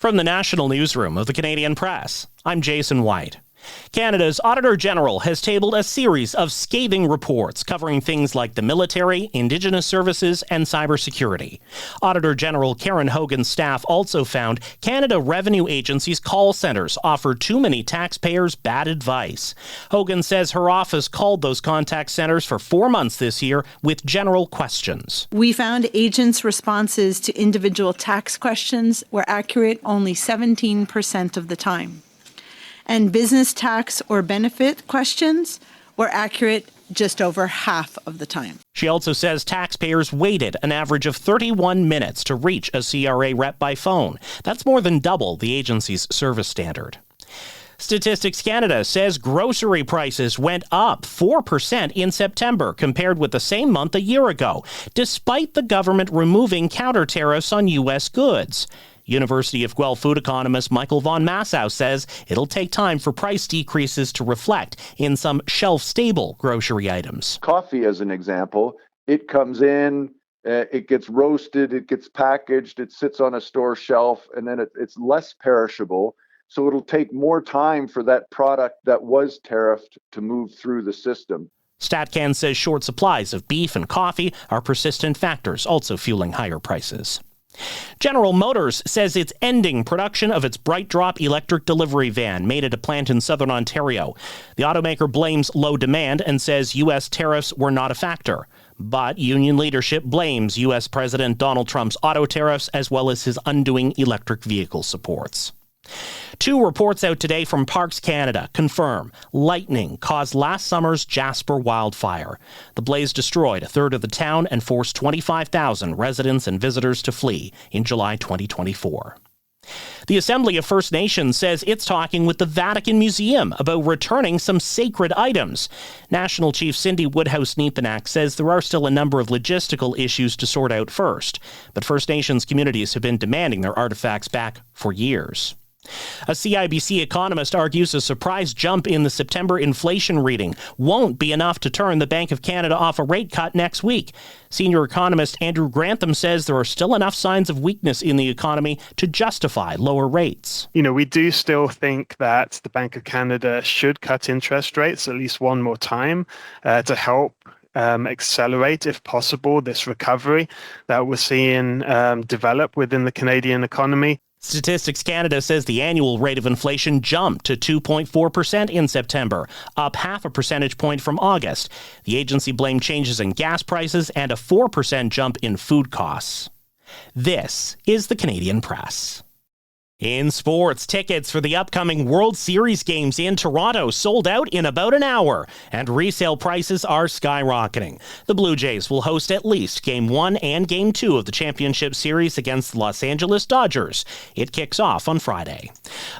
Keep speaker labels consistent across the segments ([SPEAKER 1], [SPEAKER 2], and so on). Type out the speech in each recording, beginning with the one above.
[SPEAKER 1] From the National Newsroom of the Canadian Press, I'm Jason White. Canada's Auditor General has tabled a series of scathing reports covering things like the military, Indigenous services, and cybersecurity. Auditor General Karen Hogan's staff also found Canada Revenue Agency's call centres offer too many taxpayers bad advice. Hogan says her office called those contact centres for 4 months this year with general questions.
[SPEAKER 2] We found agents' responses to individual tax questions were accurate only 17% of the time. And business tax or benefit questions were accurate just over half of the time.
[SPEAKER 1] She also says taxpayers waited an average of 31 minutes to reach a CRA rep by phone. That's more than double the agency's service standard. Statistics Canada says grocery prices went up 4% in September compared with the same month a year ago, despite the government removing counter tariffs on U.S. goods. University of Guelph food economist Michael von Massow says it'll take time for price decreases to reflect in some shelf-stable grocery items.
[SPEAKER 3] Coffee, as an example, it comes in, it gets roasted, it gets packaged, it sits on a store shelf, and then it's less perishable. So it'll take more time for that product that was tariffed to move through the system.
[SPEAKER 1] StatCan says short supplies of beef and coffee are persistent factors, also fueling higher prices. General Motors says it's ending production of its Bright Drop electric delivery van made at a plant in southern Ontario. The automaker blames low demand and says U.S. tariffs were not a factor. But union leadership blames U.S. President Donald Trump's auto tariffs as well as his undoing electric vehicle supports. 2 reports out today from Parks Canada confirm lightning caused last summer's Jasper wildfire. The blaze destroyed a third of the town and forced 25,000 residents and visitors to flee in July 2024. The Assembly of First Nations says it's talking with the Vatican Museum about returning some sacred items. National Chief Cindy Woodhouse-Nepenak says there are still a number of logistical issues to sort out first, but First Nations communities have been demanding their artifacts back for years. A CIBC economist argues a surprise jump in the September inflation reading won't be enough to turn the Bank of Canada off a rate cut next week. Senior economist Andrew Grantham says there are still enough signs of weakness in the economy to justify lower rates.
[SPEAKER 4] We do still think that the Bank of Canada should cut interest rates at least one more time to help accelerate, if possible, this recovery that we're seeing develop within the Canadian economy.
[SPEAKER 1] Statistics Canada says the annual rate of inflation jumped to 2.4% in September, up half a percentage point from August. The agency blamed changes in gas prices and a 4% jump in food costs. This is the Canadian Press. In sports, tickets for the upcoming World Series games in Toronto sold out in about an hour, and resale prices are skyrocketing. The Blue Jays will host at least Game 1 and Game 2 of the championship series against the Los Angeles Dodgers. It kicks off on Friday.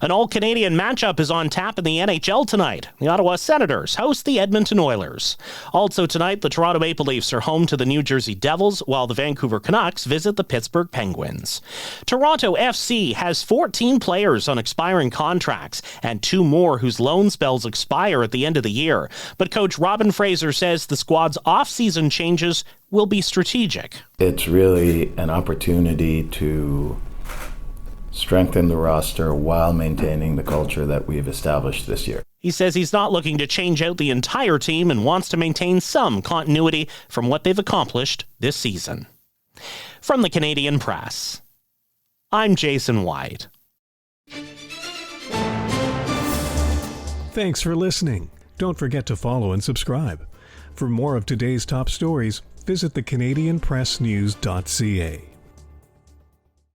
[SPEAKER 1] An all-Canadian matchup is on tap in the NHL tonight. The Ottawa Senators host the Edmonton Oilers. Also tonight, the Toronto Maple Leafs are home to the New Jersey Devils, while the Vancouver Canucks visit the Pittsburgh Penguins. Toronto FC has 14 players on expiring contracts and 2 more whose loan spells expire at the end of the year. But coach Robin Fraser says the squad's off-season changes will be strategic.
[SPEAKER 5] It's really an opportunity to strengthen the roster while maintaining the culture that we've established this year.
[SPEAKER 1] He says he's not looking to change out the entire team and wants to maintain some continuity from what they've accomplished this season. From the Canadian Press, I'm Jason White.
[SPEAKER 6] Thanks for listening. Don't forget to follow and subscribe. For more of today's top stories, visit thecanadianpressnews.ca.